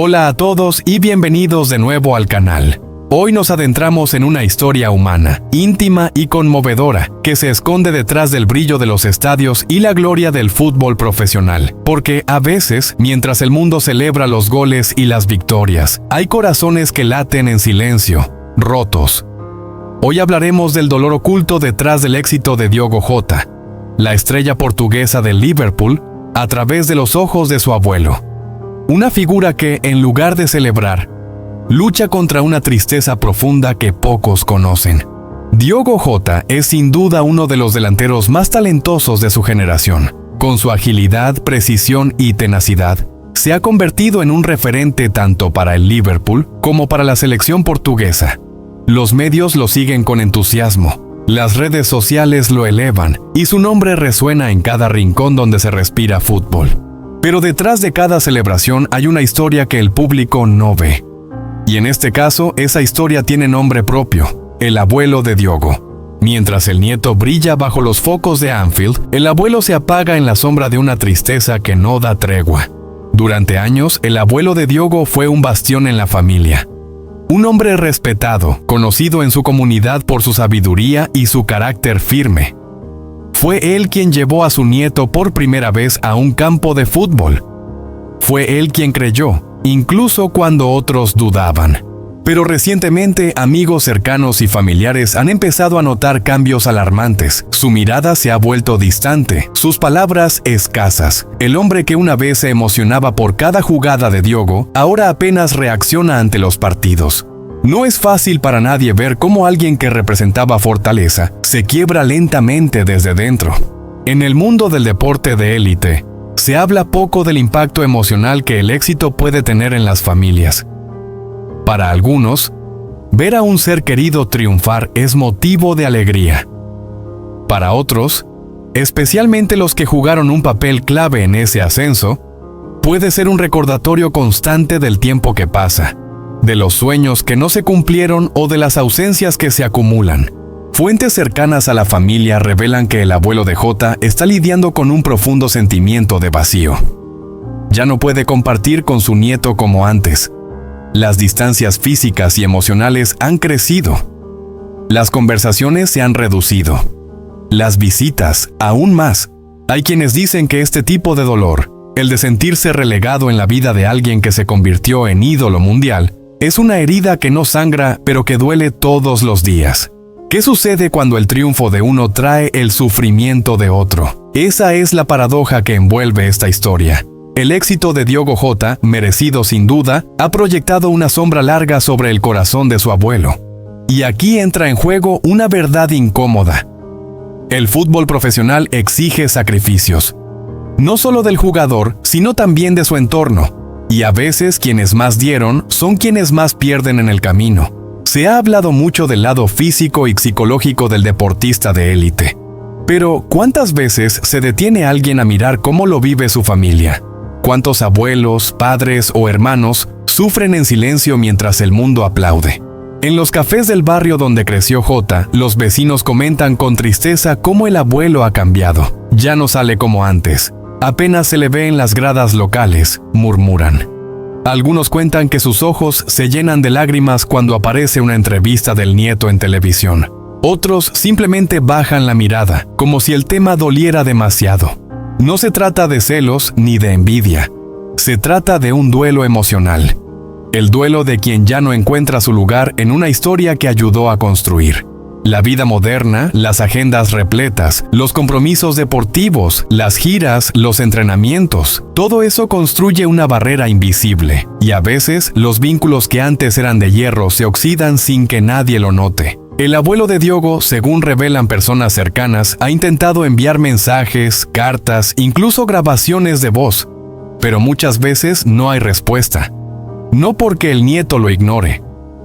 Hola a todos y bienvenidos de nuevo al canal. Hoy nos adentramos en una historia humana, íntima y conmovedora, que se esconde detrás del brillo de los estadios y la gloria del fútbol profesional. Porque a veces, mientras el mundo celebra los goles y las victorias, hay corazones que laten en silencio, rotos. Hoy hablaremos del dolor oculto detrás del éxito de Diogo Jota, la estrella portuguesa del Liverpool, a través de los ojos de su abuelo. Una figura que, en lugar de celebrar, lucha contra una tristeza profunda que pocos conocen. Diogo Jota es sin duda uno de los delanteros más talentosos de su generación. Con su agilidad, precisión y tenacidad, se ha convertido en un referente tanto para el Liverpool como para la selección portuguesa. Los medios lo siguen con entusiasmo, las redes sociales lo elevan y su nombre resuena en cada rincón donde se respira fútbol. Pero detrás de cada celebración hay una historia que el público no ve. Y en este caso, esa historia tiene nombre propio, el abuelo de Diogo. Mientras el nieto brilla bajo los focos de Anfield, el abuelo se apaga en la sombra de una tristeza que no da tregua. Durante años, el abuelo de Diogo fue un bastión en la familia. Un hombre respetado, conocido en su comunidad por su sabiduría y su carácter firme. Fue él quien llevó a su nieto por primera vez a un campo de fútbol. Fue él quien creyó, incluso cuando otros dudaban. Pero recientemente, amigos cercanos y familiares han empezado a notar cambios alarmantes. Su mirada se ha vuelto distante, sus palabras escasas. El hombre que una vez se emocionaba por cada jugada de Diogo, ahora apenas reacciona ante los partidos. No es fácil para nadie ver cómo alguien que representaba fortaleza se quiebra lentamente desde dentro. En el mundo del deporte de élite, se habla poco del impacto emocional que el éxito puede tener en las familias. Para algunos, ver a un ser querido triunfar es motivo de alegría. Para otros, especialmente los que jugaron un papel clave en ese ascenso, puede ser un recordatorio constante del tiempo que pasa, de los sueños que no se cumplieron o de las ausencias que se acumulan. Fuentes cercanas a la familia revelan que el abuelo de Jota está lidiando con un profundo sentimiento de vacío. Ya no puede compartir con su nieto como antes. Las distancias físicas y emocionales han crecido. Las conversaciones se han reducido. Las visitas, aún más. Hay quienes dicen que este tipo de dolor, el de sentirse relegado en la vida de alguien que se convirtió en ídolo mundial, es una herida que no sangra, pero que duele todos los días. ¿Qué sucede cuando el triunfo de uno trae el sufrimiento de otro? Esa es la paradoja que envuelve esta historia. El éxito de Diogo Jota, merecido sin duda, ha proyectado una sombra larga sobre el corazón de su abuelo. Y aquí entra en juego una verdad incómoda. El fútbol profesional exige sacrificios. No solo del jugador, sino también de su entorno. Y a veces quienes más dieron son quienes más pierden en el camino. Se ha hablado mucho del lado físico y psicológico del deportista de élite. Pero, ¿cuántas veces se detiene alguien a mirar cómo lo vive su familia? ¿Cuántos abuelos, padres o hermanos sufren en silencio mientras el mundo aplaude? En los cafés del barrio donde creció Jota, los vecinos comentan con tristeza cómo el abuelo ha cambiado. Ya no sale como antes. Apenas se le ve en las gradas locales, murmuran. Algunos cuentan que sus ojos se llenan de lágrimas cuando aparece una entrevista del nieto en televisión. Otros simplemente bajan la mirada, como si el tema doliera demasiado. No se trata de celos ni de envidia. Se trata de un duelo emocional. El duelo de quien ya no encuentra su lugar en una historia que ayudó a construir. La vida moderna, las agendas repletas, los compromisos deportivos, las giras, los entrenamientos, todo eso construye una barrera invisible. Y a veces, los vínculos que antes eran de hierro se oxidan sin que nadie lo note. El abuelo de Diogo, según revelan personas cercanas, ha intentado enviar mensajes, cartas, incluso grabaciones de voz. Pero muchas veces no hay respuesta. No porque el nieto lo ignore,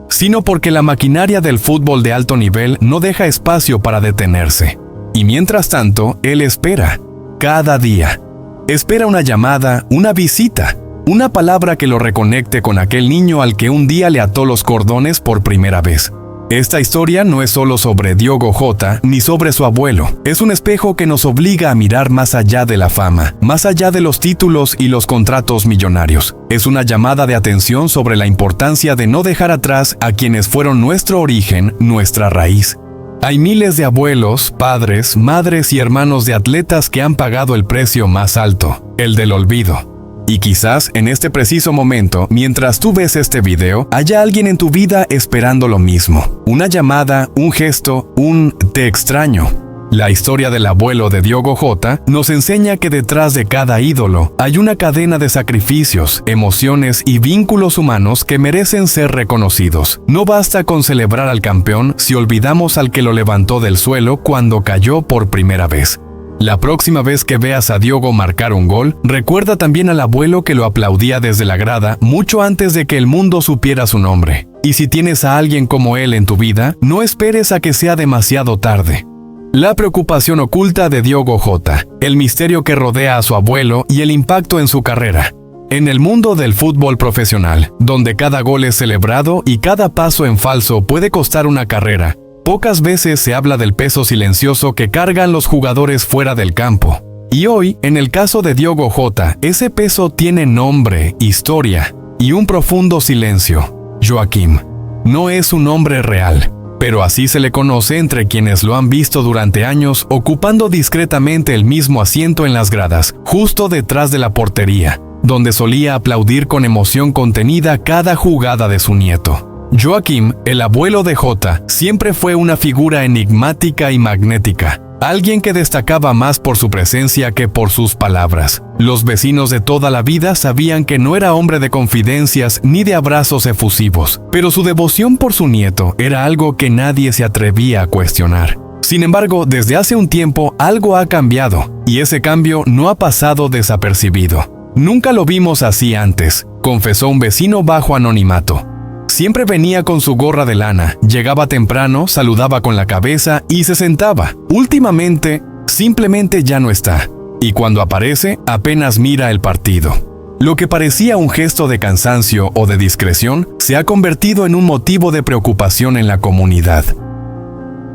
sino porque la maquinaria del fútbol de alto nivel no deja espacio para detenerse. Y mientras tanto, él espera, cada día. Espera una llamada, una visita, una palabra que lo reconecte con aquel niño al que un día le ató los cordones por primera vez. Esta historia no es solo sobre Diogo Jota ni sobre su abuelo. Es un espejo que nos obliga a mirar más allá de la fama, más allá de los títulos y los contratos millonarios. Es una llamada de atención sobre la importancia de no dejar atrás a quienes fueron nuestro origen, nuestra raíz. Hay miles de abuelos, padres, madres y hermanos de atletas que han pagado el precio más alto, el del olvido. Y quizás en este preciso momento, mientras tú ves este video, haya alguien en tu vida esperando lo mismo. Una llamada, un gesto, un "te extraño". La historia del abuelo de Diogo Jota nos enseña que detrás de cada ídolo hay una cadena de sacrificios, emociones y vínculos humanos que merecen ser reconocidos. No basta con celebrar al campeón si olvidamos al que lo levantó del suelo cuando cayó por primera vez. La próxima vez que veas a Diogo marcar un gol, recuerda también al abuelo que lo aplaudía desde la grada mucho antes de que el mundo supiera su nombre. Y si tienes a alguien como él en tu vida, no esperes a que sea demasiado tarde. La preocupación oculta de Diogo Jota, el misterio que rodea a su abuelo y el impacto en su carrera. En el mundo del fútbol profesional, donde cada gol es celebrado y cada paso en falso puede costar una carrera, pocas veces se habla del peso silencioso que cargan los jugadores fuera del campo. Y hoy, en el caso de Diogo Jota, ese peso tiene nombre, historia y un profundo silencio. Joaquim. No es un nombre real, pero así se le conoce entre quienes lo han visto durante años ocupando discretamente el mismo asiento en las gradas, justo detrás de la portería, donde solía aplaudir con emoción contenida cada jugada de su nieto. Joaquim, el abuelo de Jota, siempre fue una figura enigmática y magnética, alguien que destacaba más por su presencia que por sus palabras. Los vecinos de toda la vida sabían que no era hombre de confidencias ni de abrazos efusivos, pero su devoción por su nieto era algo que nadie se atrevía a cuestionar. Sin embargo, desde hace un tiempo algo ha cambiado, y ese cambio no ha pasado desapercibido. Nunca lo vimos así antes, confesó un vecino bajo anonimato. Siempre venía con su gorra de lana, llegaba temprano, saludaba con la cabeza y se sentaba. Últimamente, simplemente ya no está. Y cuando aparece, apenas mira el partido. Lo que parecía un gesto de cansancio o de discreción, se ha convertido en un motivo de preocupación en la comunidad.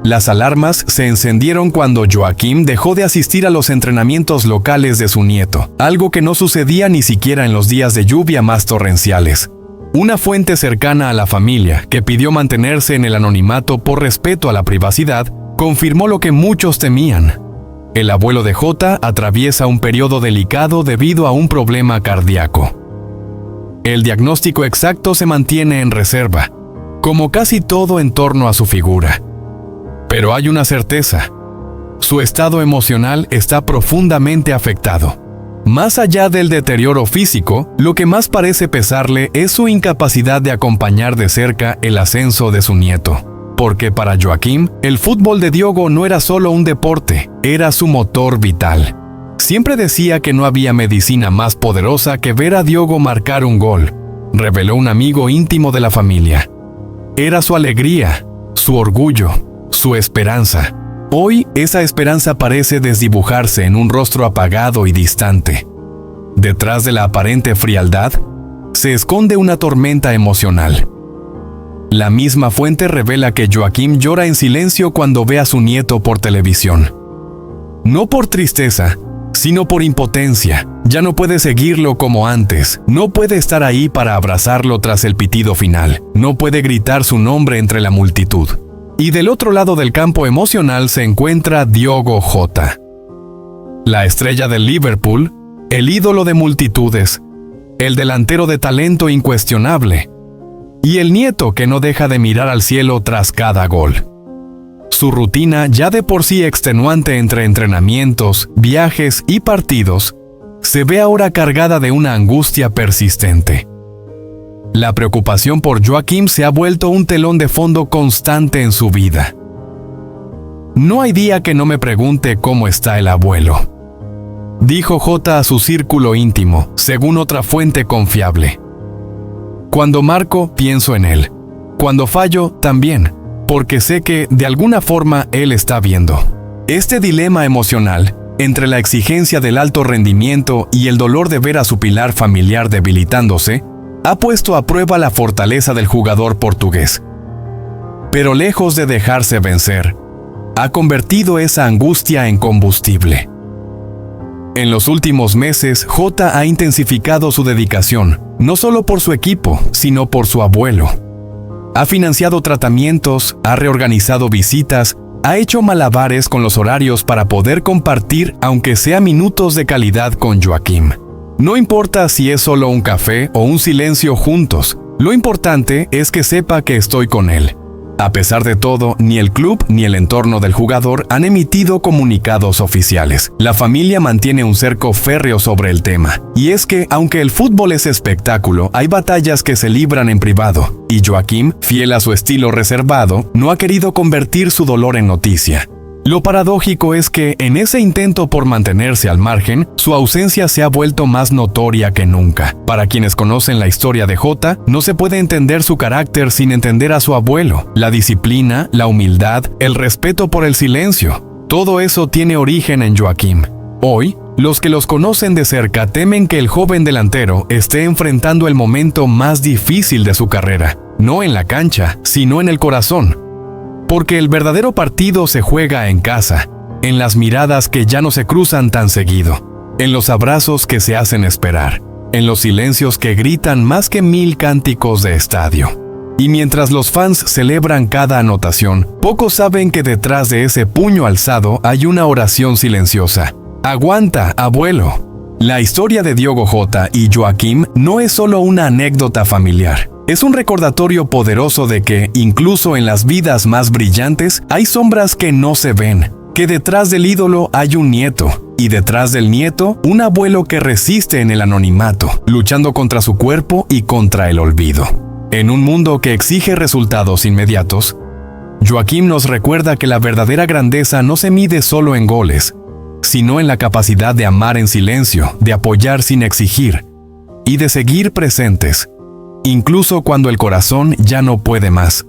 Las alarmas se encendieron cuando Joaquim dejó de asistir a los entrenamientos locales de su nieto, algo que no sucedía ni siquiera en los días de lluvia más torrenciales. Una fuente cercana a la familia, que pidió mantenerse en el anonimato por respeto a la privacidad, confirmó lo que muchos temían. El abuelo de Jota atraviesa un periodo delicado debido a un problema cardíaco. El diagnóstico exacto se mantiene en reserva, como casi todo en torno a su figura. Pero hay una certeza: su estado emocional está profundamente afectado. Más allá del deterioro físico, lo que más parece pesarle es su incapacidad de acompañar de cerca el ascenso de su nieto. Porque para Joaquim, el fútbol de Diogo no era solo un deporte, era su motor vital. Siempre decía que no había medicina más poderosa que ver a Diogo marcar un gol, reveló un amigo íntimo de la familia. Era su alegría, su orgullo, su esperanza. Hoy, esa esperanza parece desdibujarse en un rostro apagado y distante. Detrás de la aparente frialdad, se esconde una tormenta emocional. La misma fuente revela que Joaquim llora en silencio cuando ve a su nieto por televisión. No por tristeza, sino por impotencia. Ya no puede seguirlo como antes. No puede estar ahí para abrazarlo tras el pitido final. No puede gritar su nombre entre la multitud. Y del otro lado del campo emocional se encuentra Diogo Jota. La estrella del Liverpool, el ídolo de multitudes, el delantero de talento incuestionable, y el nieto que no deja de mirar al cielo tras cada gol. Su rutina, ya de por sí extenuante entre entrenamientos, viajes y partidos, se ve ahora cargada de una angustia persistente. La preocupación por Joaquim se ha vuelto un telón de fondo constante en su vida. No hay día que no me pregunte cómo está el abuelo, dijo Jota a su círculo íntimo, según otra fuente confiable. Cuando marco, pienso en él. Cuando fallo, también, porque sé que, de alguna forma, él está viendo. Este dilema emocional, entre la exigencia del alto rendimiento y el dolor de ver a su pilar familiar debilitándose, ha puesto a prueba la fortaleza del jugador portugués. pero lejos de dejarse vencer, ha convertido esa angustia en combustible. En los últimos meses, Jota ha intensificado su dedicación, no solo por su equipo, sino por su abuelo. Ha financiado tratamientos, ha reorganizado visitas, ha hecho malabares con los horarios para poder compartir, aunque sea minutos de calidad con Joaquim. No importa si es solo un café o un silencio juntos, lo importante es que sepa que estoy con él. A pesar de todo, ni el club ni el entorno del jugador han emitido comunicados oficiales. La familia mantiene un cerco férreo sobre el tema. Y es que, aunque el fútbol es espectáculo, hay batallas que se libran en privado. Y Joaquim, fiel a su estilo reservado, no ha querido convertir su dolor en noticia. Lo paradójico es que, en ese intento por mantenerse al margen, su ausencia se ha vuelto más notoria que nunca. Para quienes conocen la historia de Jota, no se puede entender su carácter sin entender a su abuelo. La disciplina, la humildad, el respeto por el silencio. Todo eso tiene origen en Joaquim. Hoy, los que los conocen de cerca temen que el joven delantero esté enfrentando el momento más difícil de su carrera. No en la cancha, sino en el corazón. Porque el verdadero partido se juega en casa, en las miradas que ya no se cruzan tan seguido, en los abrazos que se hacen esperar, en los silencios que gritan más que 1000 cánticos de estadio. Y mientras los fans celebran cada anotación, pocos saben que detrás de ese puño alzado hay una oración silenciosa. ¡Aguanta, abuelo! La historia de Diogo Jota y Joaquim no es solo una anécdota familiar. Es un recordatorio poderoso de que, incluso en las vidas más brillantes, hay sombras que no se ven, que detrás del ídolo hay un nieto, y detrás del nieto, un abuelo que resiste en el anonimato, luchando contra su cuerpo y contra el olvido. En un mundo que exige resultados inmediatos, Joaquim nos recuerda que la verdadera grandeza no se mide solo en goles, sino en la capacidad de amar en silencio, de apoyar sin exigir, y de seguir presentes, incluso cuando el corazón ya no puede más.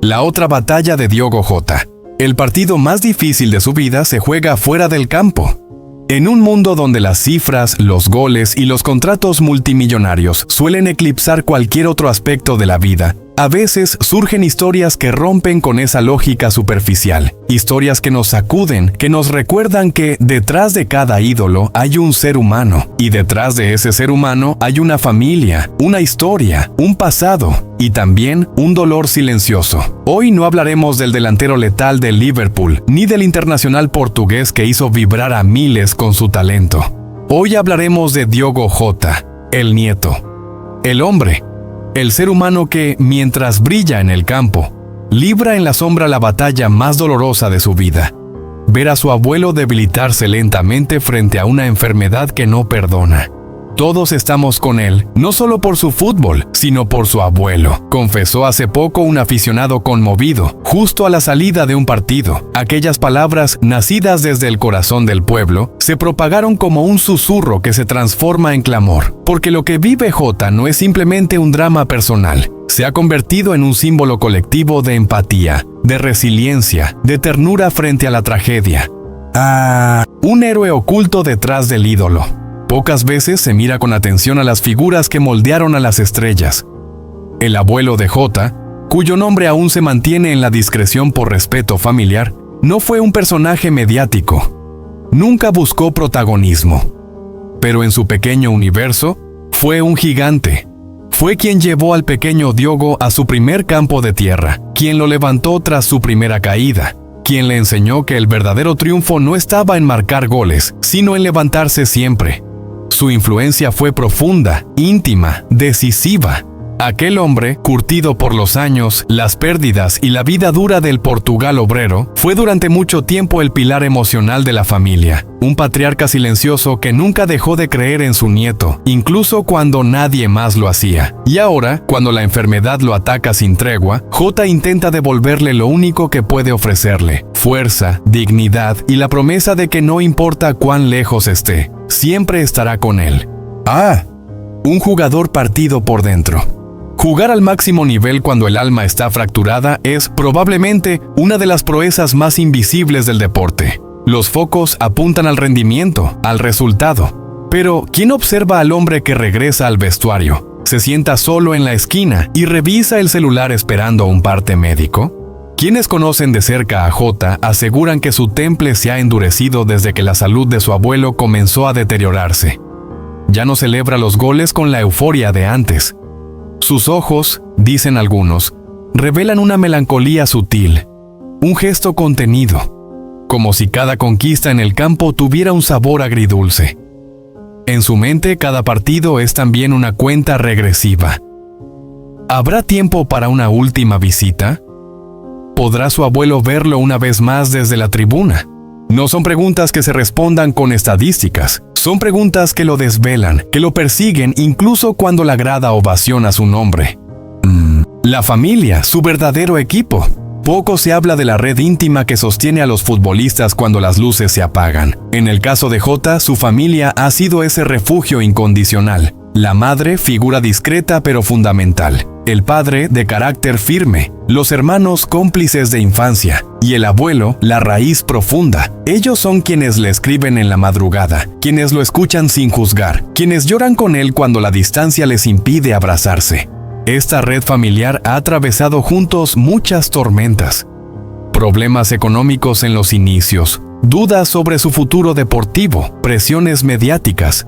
La otra batalla de Diogo Jota. El partido más difícil de su vida se juega fuera del campo. En un mundo donde las cifras, los goles y los contratos multimillonarios suelen eclipsar cualquier otro aspecto de la vida, a veces surgen historias que rompen con esa lógica superficial. Historias que nos sacuden, que nos recuerdan que detrás de cada ídolo hay un ser humano. Y detrás de ese ser humano hay una familia, una historia, un pasado y también un dolor silencioso. Hoy no hablaremos del delantero letal del Liverpool, ni del internacional portugués que hizo vibrar a miles con su talento. Hoy hablaremos de Diogo Jota, el nieto, el hombre, el ser humano que, mientras brilla en el campo, libra en la sombra la batalla más dolorosa de su vida. Ver a su abuelo debilitarse lentamente frente a una enfermedad que no perdona. Todos estamos con él, no solo por su fútbol, sino por su abuelo, confesó hace poco un aficionado conmovido, justo a la salida de un partido. Aquellas palabras, nacidas desde el corazón del pueblo, se propagaron como un susurro que se transforma en clamor, porque lo que vive Jota no es simplemente un drama personal, se ha convertido en un símbolo colectivo de empatía, de resiliencia, de ternura frente a la tragedia. Un héroe oculto detrás del ídolo. Pocas veces se mira con atención a las figuras que moldearon a las estrellas. El abuelo de Jota, cuyo nombre aún se mantiene en la discreción por respeto familiar, no fue un personaje mediático. Nunca buscó protagonismo. Pero en su pequeño universo, fue un gigante. Fue quien llevó al pequeño Diogo a su primer campo de tierra, quien lo levantó tras su primera caída, quien le enseñó que el verdadero triunfo no estaba en marcar goles, sino en levantarse siempre. Su influencia fue profunda, íntima, decisiva. Aquel hombre, curtido por los años, las pérdidas y la vida dura del Portugal obrero, fue durante mucho tiempo el pilar emocional de la familia. Un patriarca silencioso que nunca dejó de creer en su nieto, incluso cuando nadie más lo hacía. Y ahora, cuando la enfermedad lo ataca sin tregua, Jota intenta devolverle lo único que puede ofrecerle: fuerza, dignidad y la promesa de que no importa cuán lejos esté, siempre estará con él. Un jugador partido por dentro. Jugar al máximo nivel cuando el alma está fracturada es probablemente una de las proezas más invisibles del deporte. Los focos apuntan al rendimiento, al resultado. Pero, ¿quién observa al hombre que regresa al vestuario, se sienta solo en la esquina y revisa el celular esperando un parte médico? Quienes conocen de cerca a Jota aseguran que su temple se ha endurecido desde que la salud de su abuelo comenzó a deteriorarse. Ya no celebra los goles con la euforia de antes. Sus ojos, dicen algunos, revelan una melancolía sutil, un gesto contenido, como si cada conquista en el campo tuviera un sabor agridulce. En su mente, cada partido es también una cuenta regresiva. ¿Habrá tiempo para una última visita? ¿Podrá su abuelo verlo una vez más desde la tribuna? No son preguntas que se respondan con estadísticas. Son preguntas que lo desvelan, que lo persiguen incluso cuando la grada ovaciona su nombre. La familia, su verdadero equipo. Poco se habla de la red íntima que sostiene a los futbolistas cuando las luces se apagan. En el caso de Jota, su familia ha sido ese refugio incondicional. La madre, figura discreta pero fundamental. El padre, de carácter firme. Los hermanos, cómplices de infancia. Y el abuelo, la raíz profunda. Ellos son quienes le escriben en la madrugada, quienes lo escuchan sin juzgar, quienes lloran con él cuando la distancia les impide abrazarse. Esta red familiar ha atravesado juntos muchas tormentas. Problemas económicos en los inicios, dudas sobre su futuro deportivo, presiones mediáticas.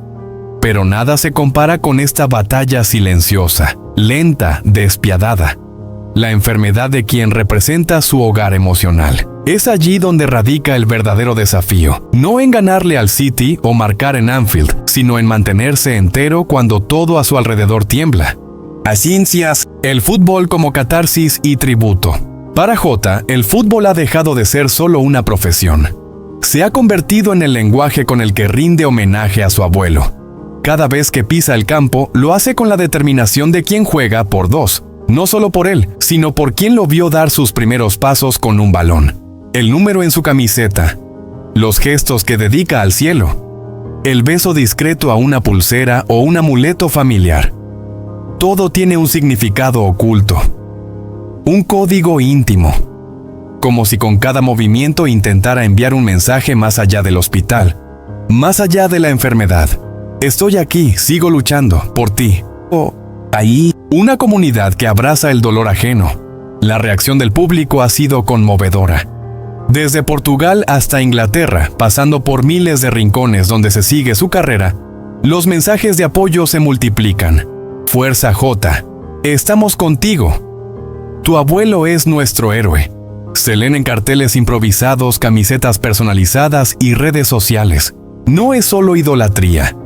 Pero nada se compara con esta batalla silenciosa, lenta, despiadada. La enfermedad de quien representa su hogar emocional. Es allí donde radica el verdadero desafío. No en ganarle al City o marcar en Anfield, sino en mantenerse entero cuando todo a su alrededor tiembla. Asincias, el fútbol como catarsis y tributo. Para Jota, el fútbol ha dejado de ser solo una profesión. Se ha convertido en el lenguaje con el que rinde homenaje a su abuelo. Cada vez que pisa el campo, lo hace con la determinación de quien juega por dos. No solo por él, sino por quien lo vio dar sus primeros pasos con un balón. El número en su camiseta. Los gestos que dedica al cielo. El beso discreto a una pulsera o un amuleto familiar. Todo tiene un significado oculto. Un código íntimo. Como si con cada movimiento intentara enviar un mensaje más allá del hospital. Más allá de la enfermedad. Estoy aquí, sigo luchando, por ti. Ahí, una comunidad que abraza el dolor ajeno. La reacción del público ha sido conmovedora. Desde Portugal hasta Inglaterra, pasando por miles de rincones donde se sigue su carrera, los mensajes de apoyo se multiplican. Fuerza Jota, estamos contigo. Tu abuelo es nuestro héroe. Se leen en carteles improvisados, camisetas personalizadas y redes sociales. No es solo idolatría,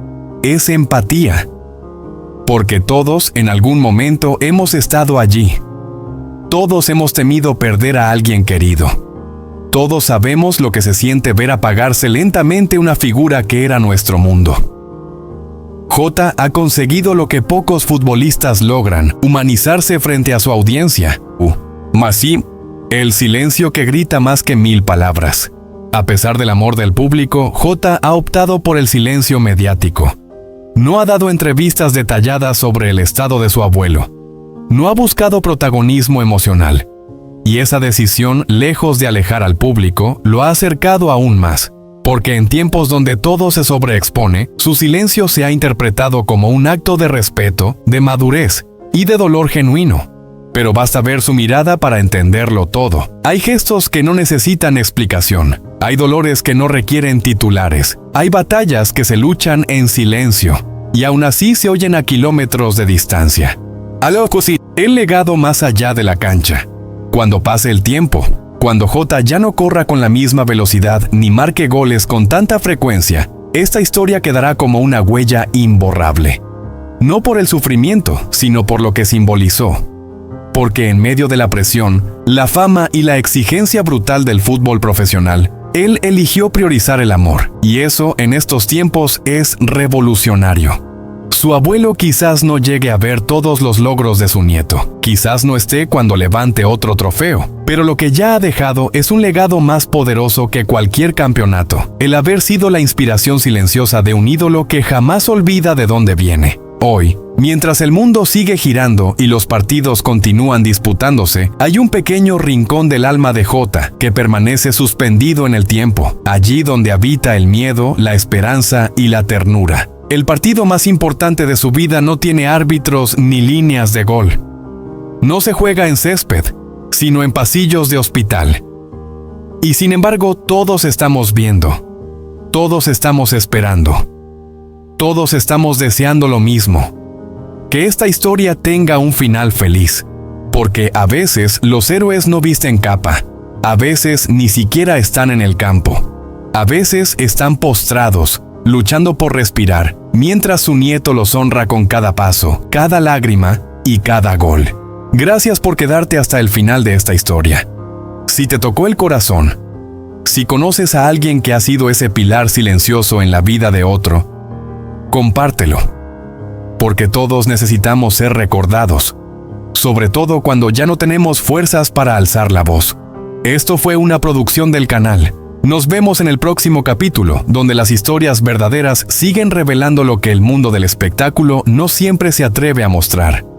es empatía. Porque todos, en algún momento, hemos estado allí. Todos hemos temido perder a alguien querido. Todos sabemos lo que se siente ver apagarse lentamente una figura que era nuestro mundo. Jota ha conseguido lo que pocos futbolistas logran, humanizarse frente a su audiencia. Mas sí, el silencio que grita más que 1000 palabras. A pesar del amor del público, Jota ha optado por el silencio mediático. No ha dado entrevistas detalladas sobre el estado de su abuelo. No ha buscado protagonismo emocional. Y esa decisión, lejos de alejar al público, lo ha acercado aún más. Porque en tiempos donde todo se sobreexpone, su silencio se ha interpretado como un acto de respeto, de madurez y de dolor genuino. Pero basta ver su mirada para entenderlo todo. Hay gestos que no necesitan explicación. Hay dolores que no requieren titulares. Hay batallas que se luchan en silencio. Y aún así se oyen a kilómetros de distancia. El legado más allá de la cancha. Cuando pase el tiempo, cuando Jota ya no corra con la misma velocidad ni marque goles con tanta frecuencia, esta historia quedará como una huella imborrable. No por el sufrimiento, sino por lo que simbolizó. Porque en medio de la presión, la fama y la exigencia brutal del fútbol profesional, él eligió priorizar el amor, y eso en estos tiempos es revolucionario. Su abuelo quizás no llegue a ver todos los logros de su nieto, quizás no esté cuando levante otro trofeo, pero lo que ya ha dejado es un legado más poderoso que cualquier campeonato, el haber sido la inspiración silenciosa de un ídolo que jamás olvida de dónde viene. Hoy, mientras el mundo sigue girando y los partidos continúan disputándose, hay un pequeño rincón del alma de Jota que permanece suspendido en el tiempo, allí donde habita el miedo, la esperanza y la ternura. El partido más importante de su vida no tiene árbitros ni líneas de gol. No se juega en césped, sino en pasillos de hospital. Y sin embargo, todos estamos viendo, todos estamos esperando, todos estamos deseando lo mismo, que esta historia tenga un final feliz, porque a veces los héroes no visten capa, a veces ni siquiera están en el campo, a veces están postrados, luchando por respirar, mientras su nieto los honra con cada paso, cada lágrima y cada gol. Gracias por quedarte hasta el final de esta historia. Si te tocó el corazón, si conoces a alguien que ha sido ese pilar silencioso en la vida de otro, compártelo, porque todos necesitamos ser recordados, sobre todo cuando ya no tenemos fuerzas para alzar la voz. Esto fue una producción del canal. Nos vemos en el próximo capítulo, donde las historias verdaderas siguen revelando lo que el mundo del espectáculo no siempre se atreve a mostrar.